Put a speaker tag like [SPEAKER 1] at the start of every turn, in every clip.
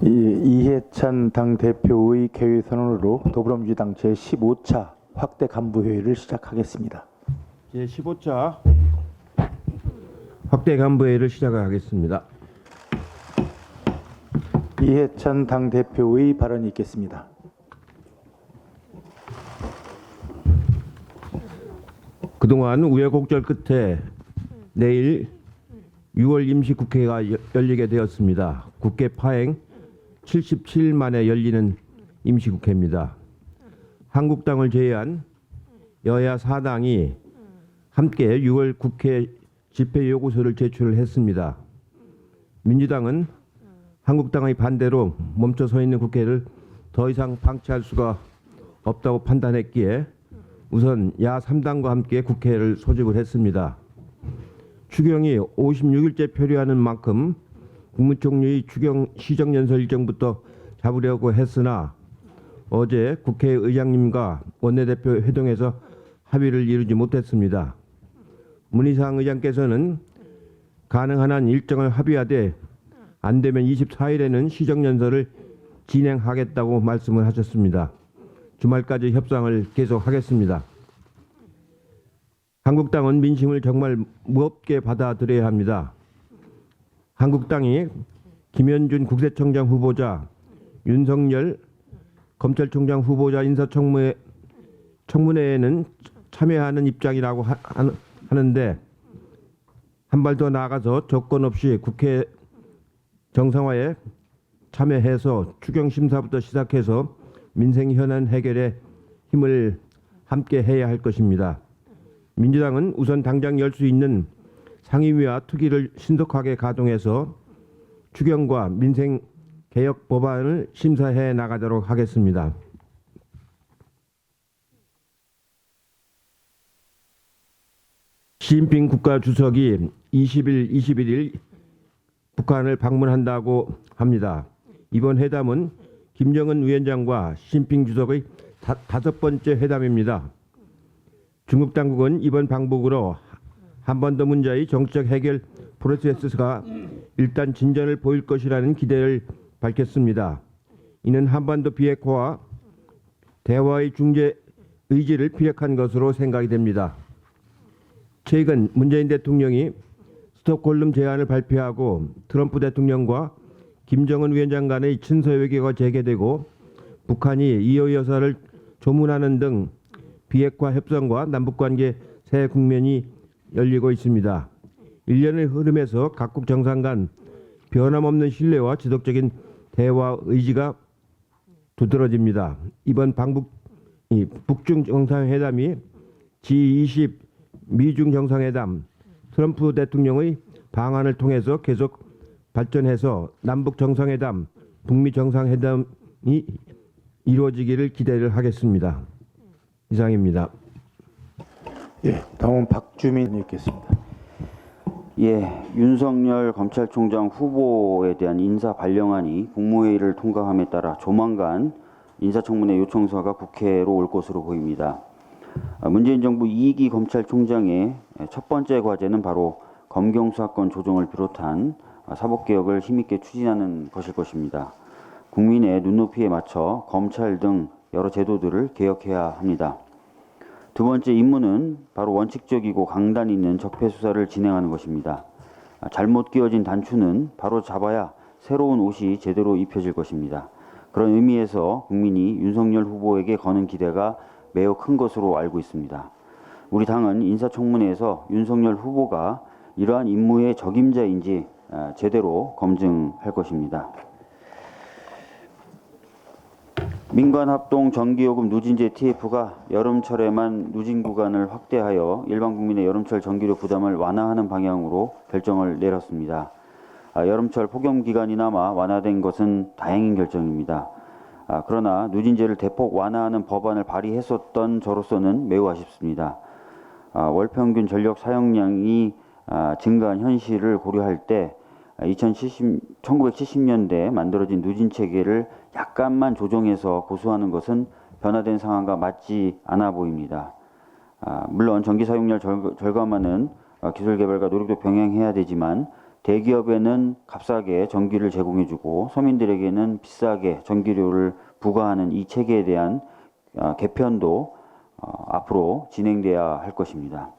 [SPEAKER 1] 이해찬 당대표의 개회 선언으로 더불어민주당 제15차 확대 간부회의를 시작하겠습니다.
[SPEAKER 2] 제15차 확대 간부회의를 시작하겠습니다.
[SPEAKER 1] 이해찬 당대표의 발언이 있겠습니다.
[SPEAKER 2] 그동안 우여곡절 끝에 내일 6월 임시국회가 열리게 되었습니다. 국회 파행 77일 만에 열리는 임시국회입니다. 한국당을 제외한 여야 4당이 함께 6월 국회 집회 요구서를 제출을 했습니다. 민주당은 한국당의 반대로 멈춰 서 있는 국회를 더 이상 방치할 수가 없다고 판단했기에 우선 야 3당과 함께 국회를 소집을 했습니다. 추경이 56일째 표류하는 만큼 국무총리의 추경 시정연설 일정부터 잡으려고 했으나 어제 국회의장님과 원내대표 회동에서 합의를 이루지 못했습니다. 문희상 의장께서는 가능한 한 일정을 합의하되 안 되면 24일에는 시정연설을 진행하겠다고 말씀을 하셨습니다. 주말까지 협상을 계속하겠습니다. 한국당은 민심을 정말 무겁게 받아들여야 합니다. 한국당이 김현준 국세청장 후보자, 윤석열 검찰총장 후보자 인사청문회에는 참여하는 입장이라고 하는데 한 발 더 나아가서 조건 없이 국회 정상화에 참여해서 추경 심사부터 시작해서 민생 현안 해결에 힘을 함께 해야 할 것입니다. 민주당은 우선 당장 열 수 있는 상임위와 특위를 신속하게 가동해서 추경과 민생 개혁 법안을 심사해 나가도록 하겠습니다. 시진핑 국가주석이 20일, 21일 북한을 방문한다고 합니다. 이번 회담은 김정은 위원장과 시진핑 주석의 다섯 번째 회담입니다. 중국 당국은 이번 방북으로 한반도 문제의 정치적 해결 프로세스가 일단 진전을 보일 것이라는 기대를 밝혔습니다. 이는 한반도 비핵화와 대화의 중재 의지를 피력한 것으로 생각이 됩니다. 최근 문재인 대통령이 스톡홀름 제안을 발표하고 트럼프 대통령과 김정은 위원장 간의 친서 외교가 재개되고 북한이 이호 여사를 조문하는 등 비핵화 협상과 남북관계 새 국면이 열리고 있습니다. 1년의 흐름에서 각국 정상 간 변함없는 신뢰와 지속적인 대화 의지가 두드러집니다. 이번 북중 정상회담이 G20 미중 정상회담, 트럼프 대통령의 방안을 통해서 계속 발전해서 남북 정상회담, 북미 정상회담이 이루어지기를 기대를 하겠습니다. 이상입니다.
[SPEAKER 1] 예, 다음은 박주민 있겠습니다.
[SPEAKER 3] 예, 윤석열 검찰총장 후보에 대한 인사 발령안이 국무회의를 통과함에 따라 조만간 인사청문회 요청서가 국회로 올 것으로 보입니다. 문재인 정부 2기 검찰총장의 첫 번째 과제는 바로 검경수사권 조정을 비롯한 사법개혁을 힘있게 추진하는 것일 것입니다. 국민의 눈높이에 맞춰 검찰 등 여러 제도들을 개혁해야 합니다. 두 번째 임무는 바로 원칙적이고 강단 있는 적폐 수사를 진행하는 것입니다. 잘못 끼워진 단추는 바로 잡아야 새로운 옷이 제대로 입혀질 것입니다. 그런 의미에서 국민이 윤석열 후보에게 거는 기대가 매우 큰 것으로 알고 있습니다. 우리 당은 인사청문회에서 윤석열 후보가 이러한 임무의 적임자인지 제대로 검증할 것입니다. 민관합동 전기요금 누진제 TF가 여름철에만 누진 구간을 확대하여 일반 국민의 여름철 전기료 부담을 완화하는 방향으로 결정을 내렸습니다. 여름철 폭염 기간이나마 완화된 것은 다행인 결정입니다. 그러나 누진제를 대폭 완화하는 법안을 발의했었던 저로서는 매우 아쉽습니다. 월 평균 전력 사용량이 증가한 현실을 고려할 때 1970년대에 만들어진 누진 체계를 약간만 조정해서 고수하는 것은 변화된 상황과 맞지 않아 보입니다. 물론 전기 사용량 절감하는 기술 개발과 노력도 병행해야 되지만 대기업에는 값싸게 전기를 제공해주고 서민들에게는 비싸게 전기료를 부과하는 이 체계에 대한 개편도 앞으로 진행돼야 할 것입니다.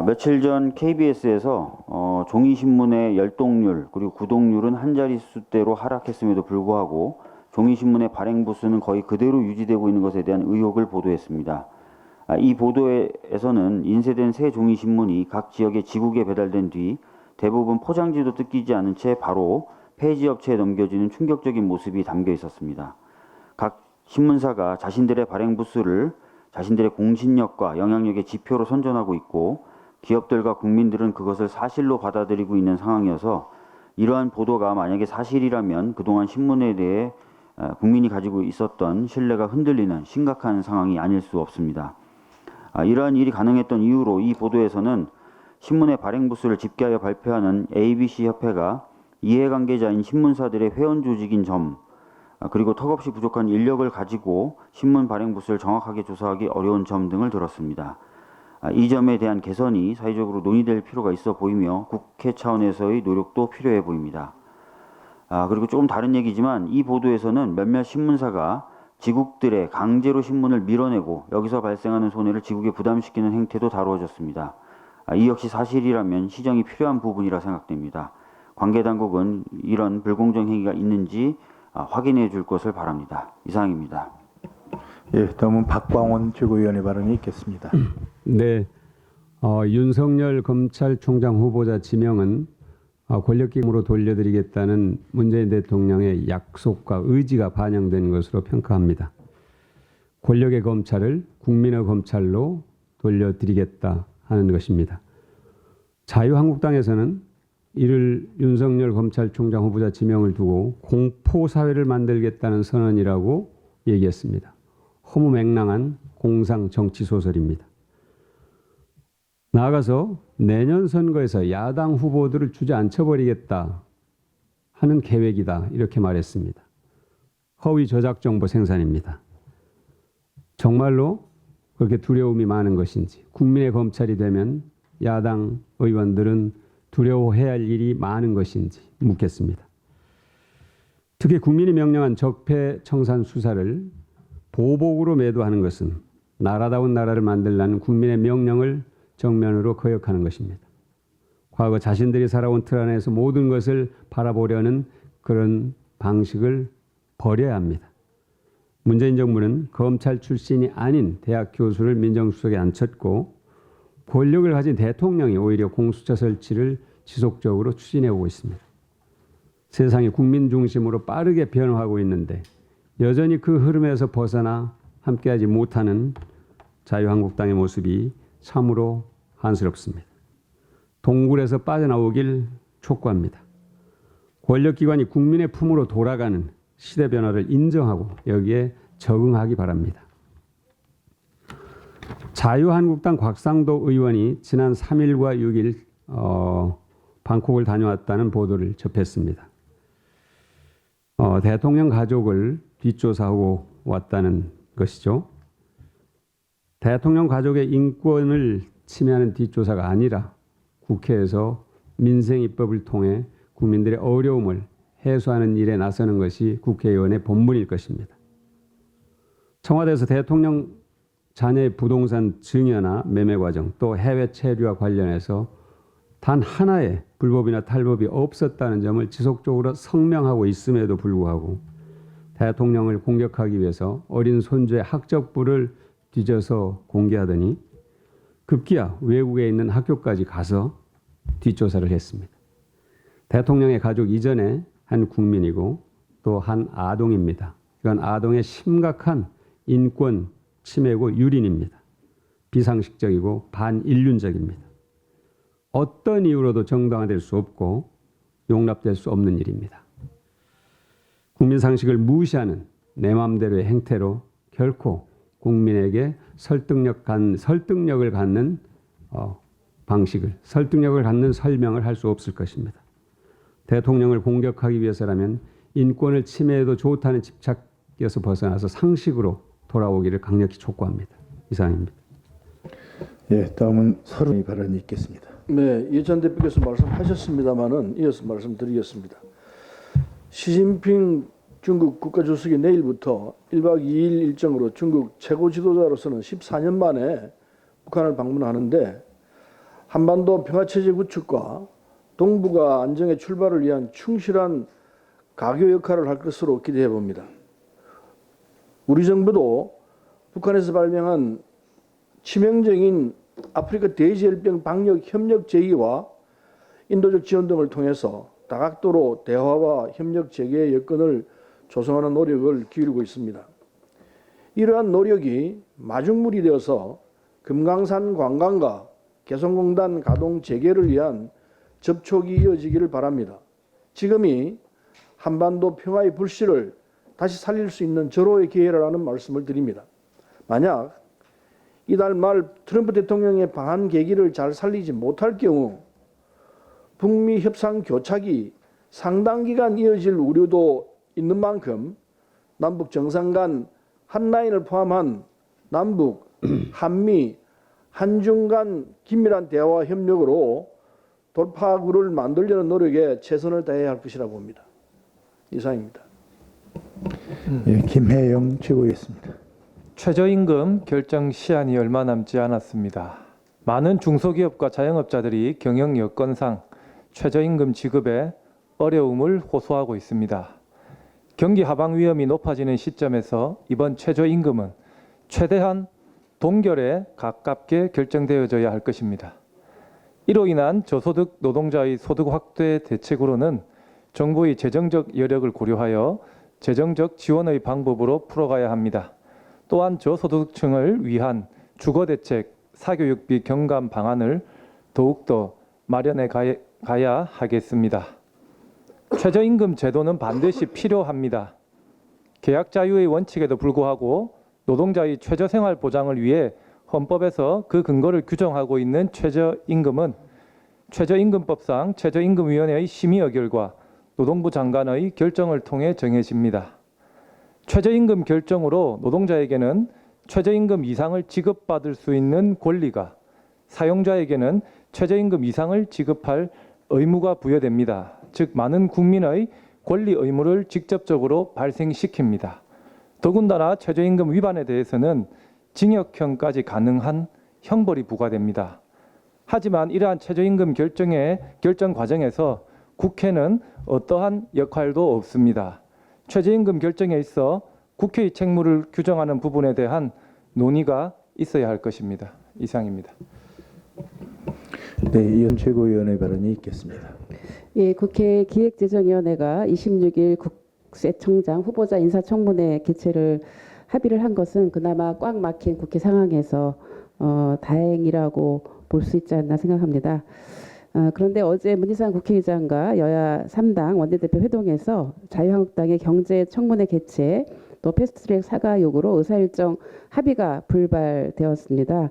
[SPEAKER 3] 며칠 전 KBS에서 종이신문의 열독률 그리고 구독률은 한 자릿수대로 하락했음에도 불구하고 종이신문의 발행 부수는 거의 그대로 유지되고 있는 것에 대한 의혹을 보도했습니다. 이 보도에서는 인쇄된 새 종이신문이 각 지역의 지국에 배달된 뒤 대부분 포장지도 뜯기지 않은 채 바로 폐지업체에 넘겨지는 충격적인 모습이 담겨 있었습니다. 각 신문사가 자신들의 발행 부수를 자신들의 공신력과 영향력의 지표로 선전하고 있고 기업들과 국민들은 그것을 사실로 받아들이고 있는 상황이어서 이러한 보도가 만약에 사실이라면 그동안 신문에 대해 국민이 가지고 있었던 신뢰가 흔들리는 심각한 상황이 아닐 수 없습니다. 이러한 일이 가능했던 이유로 이 보도에서는 신문의 발행 부수를 집계하여 발표하는 ABC 협회가 이해관계자인 신문사들의 회원 조직인 점, 그리고 턱없이 부족한 인력을 가지고 신문 발행 부수를 정확하게 조사하기 어려운 점 등을 들었습니다. 이 점에 대한 개선이 사회적으로 논의될 필요가 있어 보이며 국회 차원에서의 노력도 필요해 보입니다. 그리고 조금 다른 얘기지만 이 보도에서는 몇몇 신문사가 지국들의 강제로 신문을 밀어내고 여기서 발생하는 손해를 지국에 부담시키는 행태도 다루어졌습니다. 이 역시 사실이라면 시정이 필요한 부분이라 생각됩니다. 관계당국은 이런 불공정 행위가 있는지 확인해 줄 것을 바랍니다. 이상입니다.
[SPEAKER 1] 예, 다음은 박광원 최고위원의 발언이 있겠습니다.
[SPEAKER 4] 네, 윤석열 검찰총장 후보자 지명은 권력기금으로 돌려드리겠다는 문재인 대통령의 약속과 의지가 반영된 것으로 평가합니다. 권력의 검찰을 국민의 검찰로 돌려드리겠다 하는 것입니다. 자유한국당에서는 이를 윤석열 검찰총장 후보자 지명을 두고 공포사회를 만들겠다는 선언이라고 얘기했습니다. 허무맹랑한 공상 정치 소설입니다. 나아가서 내년 선거에서 야당 후보들을 주저앉혀버리겠다 하는 계획이다 이렇게 말했습니다. 허위 조작 정보 생산입니다. 정말로 그렇게 두려움이 많은 것인지 국민의 검찰이 되면 야당 의원들은 두려워해야 할 일이 많은 것인지 묻겠습니다. 특히 국민이 명령한 적폐청산 수사를 보복으로 매도하는 것은 나라다운 나라를 만들라는 국민의 명령을 정면으로 거역하는 것입니다. 과거 자신들이 살아온 틀 안에서 모든 것을 바라보려는 그런 방식을 버려야 합니다. 문재인 정부는 검찰 출신이 아닌 대학 교수를 민정수석에 앉혔고 권력을 가진 대통령이 오히려 공수처 설치를 지속적으로 추진해오고 있습니다. 세상이 국민 중심으로 빠르게 변화하고 있는데 여전히 그 흐름에서 벗어나 함께하지 못하는 자유한국당의 모습이 참으로 한스럽습니다. 동굴에서 빠져나오길 촉구합니다. 권력기관이 국민의 품으로 돌아가는 시대 변화를 인정하고 여기에 적응하기 바랍니다. 자유한국당 곽상도 의원이 지난 3일과 6일 방콕을 다녀왔다는 보도를 접했습니다. 대통령 가족을 뒷조사하고 왔다는 것이죠. 대통령 가족의 인권을 침해하는 뒷조사가 아니라 국회에서 민생입법을 통해 국민들의 어려움을 해소하는 일에 나서는 것이 국회의원의 본분일 것입니다. 청와대에서 대통령 자녀의 부동산 증여나 매매 과정 또 해외 체류와 관련해서 단 하나의 불법이나 탈법이 없었다는 점을 지속적으로 성명하고 있음에도 불구하고 대통령을 공격하기 위해서 어린 손주의 학적부를 뒤져서 공개하더니 급기야 외국에 있는 학교까지 가서 뒷조사를 했습니다. 대통령의 가족 이전에 한 국민이고 또 한 아동입니다. 이건 아동의 심각한 인권 침해고 유린입니다. 비상식적이고 반인륜적입니다. 어떤 이유로도 정당화될 수 없고 용납될 수 없는 일입니다. 국민 상식을 무시하는 내 마음대로의 행태로 결코 국민에게 설득력을 갖는 설득력을 갖는 설명을 할 수 없을 것입니다. 대통령을 공격하기 위해서라면 인권을 침해해도 좋다는 집착에서 벗어나서 상식으로 돌아오기를 강력히 촉구합니다. 이상입니다.
[SPEAKER 1] 예, 다음은 서른의 발언이 있겠습니다.
[SPEAKER 5] 네, 이해찬 대표께서 말씀하셨습니다마는 이어서 말씀드리겠습니다. 시진핑 중국 국가주석이 내일부터 1박 2일 일정으로 중국 최고 지도자로서는 14년 만에 북한을 방문하는데 한반도 평화체제 구축과 동북아 안정의 출발을 위한 충실한 가교 역할을 할 것으로 기대해 봅니다. 우리 정부도 북한에서 발명한 치명적인 아프리카 돼지열병 방역 협력 제의와 인도적 지원 등을 통해서 다각도로 대화와 협력 재개의 여건을 조성하는 노력을 기울이고 있습니다. 이러한 노력이 마중물이 되어서 금강산 관광과 개성공단 가동 재개를 위한 접촉이 이어지기를 바랍니다. 지금이 한반도 평화의 불씨를 다시 살릴 수 있는 절호의 기회라는 말씀을 드립니다. 만약 이달 말 트럼프 대통령의 방한 계기를 잘 살리지 못할 경우 북미 협상 교착이 상당 기간 이어질 우려도 있는 만큼 남북 정상 간 한 라인을 포함한 남북, 한미, 한중 간 긴밀한 대화와 협력으로 돌파구를 만들려는 노력에 최선을 다해야 할 것이라고 봅니다. 이상입니다.
[SPEAKER 1] 예, 김혜영 최고위원입니다.
[SPEAKER 6] 최저임금 결정 시한이 얼마 남지 않았습니다. 많은 중소기업과 자영업자들이 경영 여건상 최저임금 지급에 어려움을 호소하고 있습니다. 경기 하방 위험이 높아지는 시점에서 이번 최저임금은 최대한 동결에 가깝게 결정되어져야 할 것입니다. 이로 인한 저소득 노동자의 소득 확대 대책으로는 정부의 재정적 여력을 고려하여 재정적 지원의 방법으로 풀어가야 합니다. 또한 저소득층을 위한 주거대책, 사교육비 경감 방안을 더욱더 마련해 가야 하겠습니다. 최저임금 제도는 반드시 필요합니다. 계약 자유의 원칙에도 불구하고 노동자의 최저생활 보장을 위해 헌법에서 그 근거를 규정하고 있는 최저임금은 최저임금법상 최저임금위원회의 심의 의결과 노동부 장관의 결정을 통해 정해집니다. 최저임금 결정으로 노동자에게는 최저임금 이상을 지급받을 수 있는 권리가, 사용자에게는 최저임금 이상을 지급할 의무가 부여됩니다. 즉 많은 국민의 권리 의무를 직접적으로 발생시킵니다. 더군다나 최저임금 위반에 대해서는 징역형까지 가능한 형벌이 부과됩니다. 하지만 이러한 최저임금 결정 과정에서 국회는 어떠한 역할도 없습니다. 최저임금 결정에 있어 국회의 책무를 규정하는 부분에 대한 논의가 있어야 할 것입니다. 이상입니다.
[SPEAKER 1] 네, 이현 최고위원의 발언이 있겠습니다.
[SPEAKER 7] 예, 국회 기획재정위원회가 26일 국세청장 후보자 인사청문회 개최를 합의를 한 것은 그나마 꽉 막힌 국회 상황에서 다행이라고 볼 수 있지 않나 생각합니다. 그런데 어제 문희상 국회의장과 여야 3당 원내대표 회동에서 자유한국당의 경제청문회 개최 또 패스트트랙 사과 요구로 의사일정 합의가 불발되었습니다.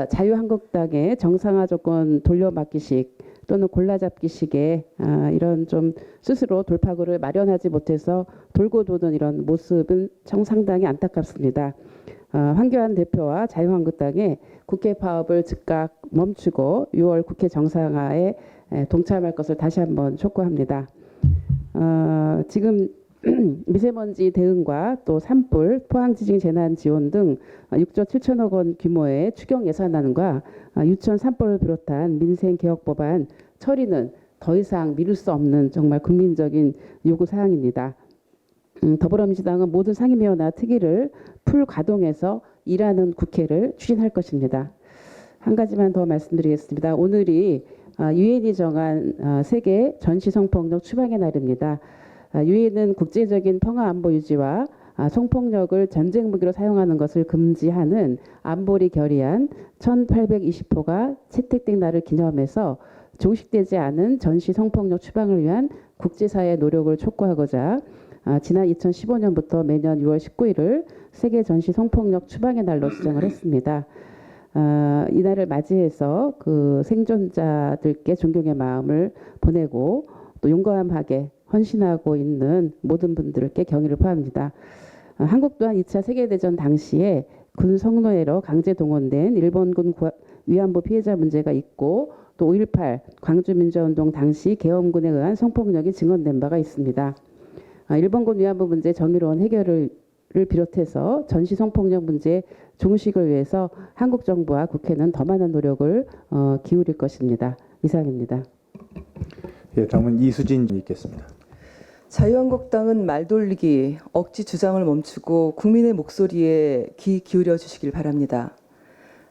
[SPEAKER 7] 자유한국당의 정상화 조건 돌려막기식 또는 골라잡기식의 이런 좀 스스로 돌파구를 마련하지 못해서 돌고 도는 이런 모습은 상당히 안타깝습니다. 황교안 대표와 자유한국당의 국회 파업을 즉각 멈추고 6월 국회 정상화에 동참할 것을 다시 한번 촉구합니다. 지금 미세먼지 대응과 또 산불, 포항지진 재난 지원 등 6조 7천억 원 규모의 추경 예산안과 유치원 산불을 비롯한 민생 개혁 법안 처리는 더 이상 미룰 수 없는 정말 국민적인 요구 사항입니다. 더불어민주당은 모든 상임위원회와 특위를 풀 가동해서 일하는 국회를 추진할 것입니다. 한 가지만 더 말씀드리겠습니다. 오늘이 유엔이 정한 세계 전시 성폭력 추방의 날입니다. 유엔은 국제적인 평화 안보 유지와 성폭력을 전쟁 무기로 사용하는 것을 금지하는 안보리 결의안 1820호가 채택된 날을 기념해서 종식되지 않은 전시 성폭력 추방을 위한 국제사회의 노력을 촉구하고자 지난 2015년부터 매년 6월 19일을 세계 전시 성폭력 추방의 날로 지정을 했습니다. 이날을 맞이해서 그 생존자들께 존경의 마음을 보내고 또 용감하게 헌신하고 있는 모든 분들께 경의를 표합니다. 한국 또한 2차 세계대전 당시에 군 성노예로 강제 동원된 일본군 위안부 피해자 문제가 있고 또 5.18 광주민주화운동 당시 계엄군에 의한 성폭력이 증언된 바가 있습니다. 일본군 위안부 문제 정의로운 해결을 비롯해서 전시 성폭력 문제 종식을 위해서 한국 정부와 국회는 더 많은 노력을 기울일 것입니다. 이상입니다.
[SPEAKER 1] 예, 다음은 이수진 있겠습니다.
[SPEAKER 8] 자유한국당은 말돌리기, 억지 주장을 멈추고 국민의 목소리에 귀 기울여 주시길 바랍니다.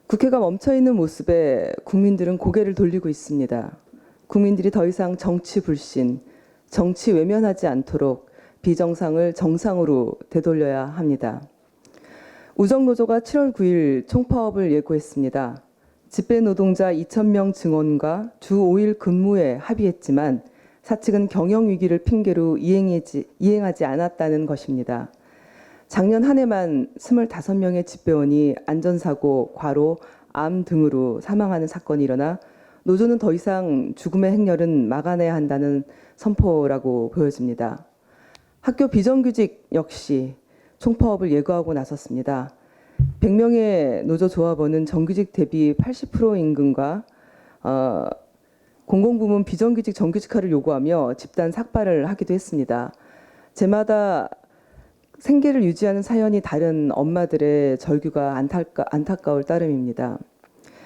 [SPEAKER 8] 국회가 멈춰있는 모습에 국민들은 고개를 돌리고 있습니다. 국민들이 더 이상 정치 불신, 정치 외면하지 않도록 비정상을 정상으로 되돌려야 합니다. 우정노조가 7월 9일 총파업을 예고했습니다. 집배노동자 2,000명 증원과 주 5일 근무에 합의했지만 사측은 경영위기를 핑계로 이행하지 않았다는 것입니다. 작년 한 해만 25명의 집배원이 안전사고, 과로, 암 등으로 사망하는 사건이 일어나 노조는 더 이상 죽음의 행렬은 막아내야 한다는 선포라고 보여집니다. 학교 비정규직 역시 총파업을 예고하고 나섰습니다. 100명의 노조조합원은 정규직 대비 80% 임금과 공공부문 비정규직 정규직화를 요구하며 집단 삭발을 하기도 했습니다. 제마다 생계를 유지하는 사연이 다른 엄마들의 절규가 안타까울 따름입니다.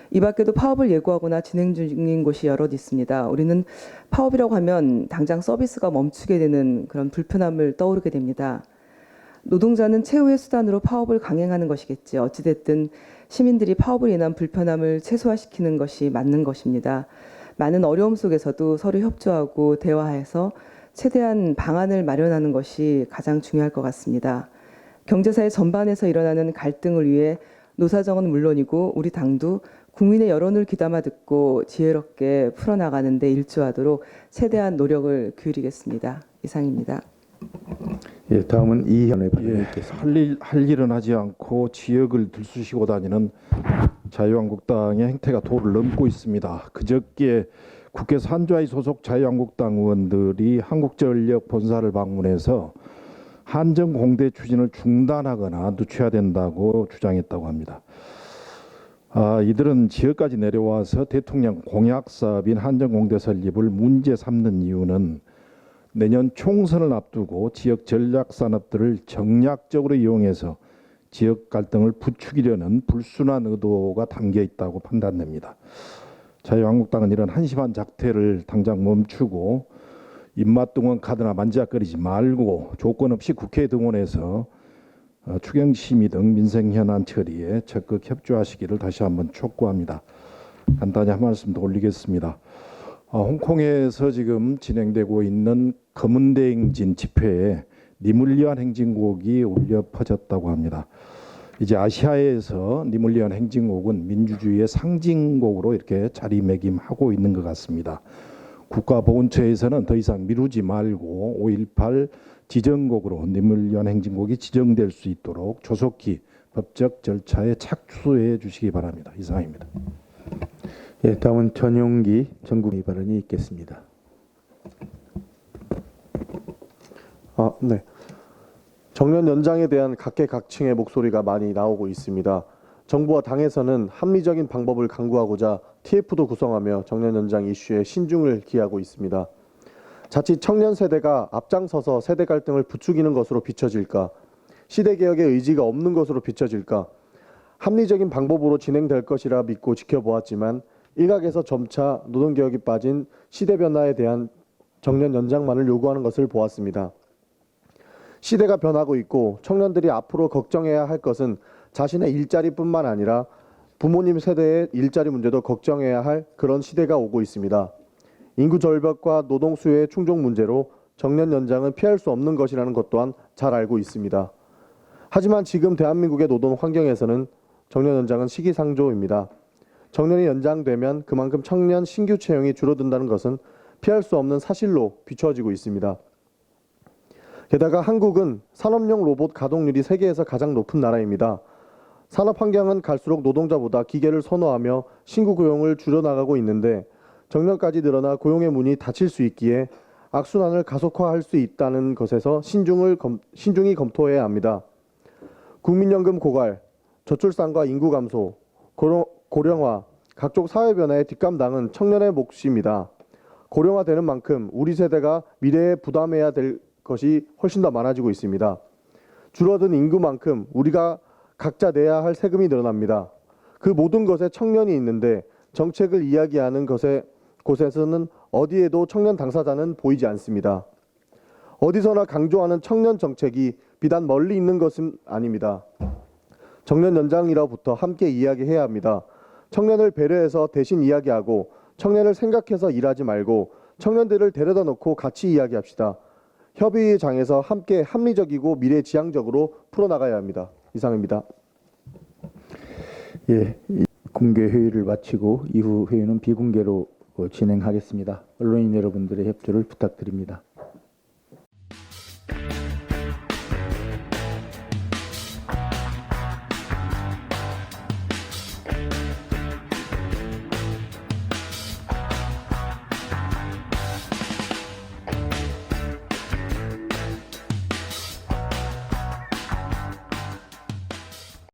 [SPEAKER 8] 이 밖에도 파업을 예고하거나 진행 중인 곳이 여럿 있습니다. 우리는 파업이라고 하면 당장 서비스가 멈추게 되는 그런 불편함을 떠오르게 됩니다. 노동자는 최후의 수단으로 파업을 강행하는 것이겠지. 어찌됐든 시민들이 파업으로 인한 불편함을 최소화시키는 것이 맞는 것입니다. 많은 어려움 속에서도 서로 협조하고 대화해서 최대한 방안을 마련하는 것이 가장 중요할 것 같습니다. 경제사회 전반에서 일어나는 갈등을 위해 노사정은 물론이고 우리 당도 국민의 여론을 귀담아 듣고 지혜롭게 풀어나가는 데 일조하도록 최대한 노력을 기울이겠습니다. 이상입니다.
[SPEAKER 1] 예, 다음은 이현의 발언이 있겠습니다.
[SPEAKER 9] 할 일은 하지 않고 지역을 들쑤시고 다니는 자유한국당의 행태가 도를 넘고 있습니다. 그저께 국회 산자위 소속 자유한국당 의원들이 한국전력 본사를 방문해서 한전공대 추진을 중단하거나 늦춰야 된다고 주장했다고 합니다. 이들은 지역까지 내려와서 대통령 공약 사업인 한전공대 설립을 문제 삼는 이유는 내년 총선을 앞두고 지역 전략 산업들을 정략적으로 이용해서 지역 갈등을 부추기려는 불순한 의도가 담겨 있다고 판단됩니다. 자유한국당은 이런 한심한 작태를 당장 멈추고 입맛 둥은 카드나 만지작거리지 말고 조건 없이 국회에 등원해서 추경심의 등 민생 현안 처리에 적극 협조하시기를 다시 한번 촉구합니다. 간단히 한 말씀 더 올리겠습니다. 홍콩에서 지금 진행되고 있는 검은대행진 집회에 님을 위한 행진곡이 울려 퍼졌다고 합니다. 이제 아시아에서 님을 위한 행진곡은 민주주의의 상징곡으로 이렇게 자리매김하고 있는 것 같습니다. 국가보훈처에서는 더 이상 미루지 말고 5.18 지정곡으로 님을 위한 행진곡이 지정될 수 있도록 조속히 법적 절차에 착수해 주시기 바랍니다. 이상입니다.
[SPEAKER 1] 예, 다음은 전용기 전국의 발언이 있겠습니다.
[SPEAKER 10] 네. 정년 연장에 대한 각계각층의 목소리가 많이 나오고 있습니다. 정부와 당에서는 합리적인 방법을 강구하고자 TF도 구성하며 정년 연장 이슈에 신중을 기하고 있습니다. 자칫 청년 세대가 앞장서서 세대 갈등을 부추기는 것으로 비춰질까, 시대개혁의 의지가 없는 것으로 비춰질까, 합리적인 방법으로 진행될 것이라 믿고 지켜보았지만 일각에서 점차 노동개혁이 빠진 시대 변화에 대한 정년 연장만을 요구하는 것을 보았습니다. 시대가 변하고 있고 청년들이 앞으로 걱정해야 할 것은 자신의 일자리뿐만 아니라 부모님 세대의 일자리 문제도 걱정해야 할 그런 시대가 오고 있습니다. 인구 절벽과 노동 수요의 충족 문제로 정년 연장은 피할 수 없는 것이라는 것 또한 잘 알고 있습니다. 하지만 지금 대한민국의 노동 환경에서는 정년 연장은 시기상조입니다. 정년이 연장되면 그만큼 청년 신규 채용이 줄어든다는 것은 피할 수 없는 사실로 비춰지고 있습니다. 게다가 한국은 산업용 로봇 가동률이 세계에서 가장 높은 나라입니다. 산업 환경은 갈수록 노동자보다 기계를 선호하며 신규 고용을 줄여나가고 있는데 정년까지 늘어나 고용의 문이 닫힐 수 있기에 악순환을 가속화할 수 있다는 것에서 신중히 검토해야 합니다. 국민연금 고갈, 저출산과 인구 감소, 고령화, 각종 사회 변화의 뒷감당은 청년의 몫입니다. 고령화되는 만큼 우리 세대가 미래에 부담해야 될 것이 훨씬 더 많아지고 있습니다. 줄어든 인구만큼 우리가 각자 내야 할 세금이 늘어납니다. 그 모든 것에 청년이 있는데 정책을 이야기하는 곳에서는 어디에도 청년 당사자는 보이지 않습니다. 어디서나 강조하는 청년 정책이 비단 멀리 있는 것은 아닙니다. 정년 연장이라부터 함께 이야기해야 합니다. 청년을 배려해서 대신 이야기하고 청년을 생각해서 일하지 말고 청년들을 데려다 놓고 같이 이야기합시다. 협의의 장에서 함께 합리적이고 미래지향적으로 풀어나가야 합니다. 이상입니다.
[SPEAKER 1] 예, 이 공개 회의를 마치고 이후 회의는 비공개로 진행하겠습니다. 언론인 여러분들의 협조를 부탁드립니다.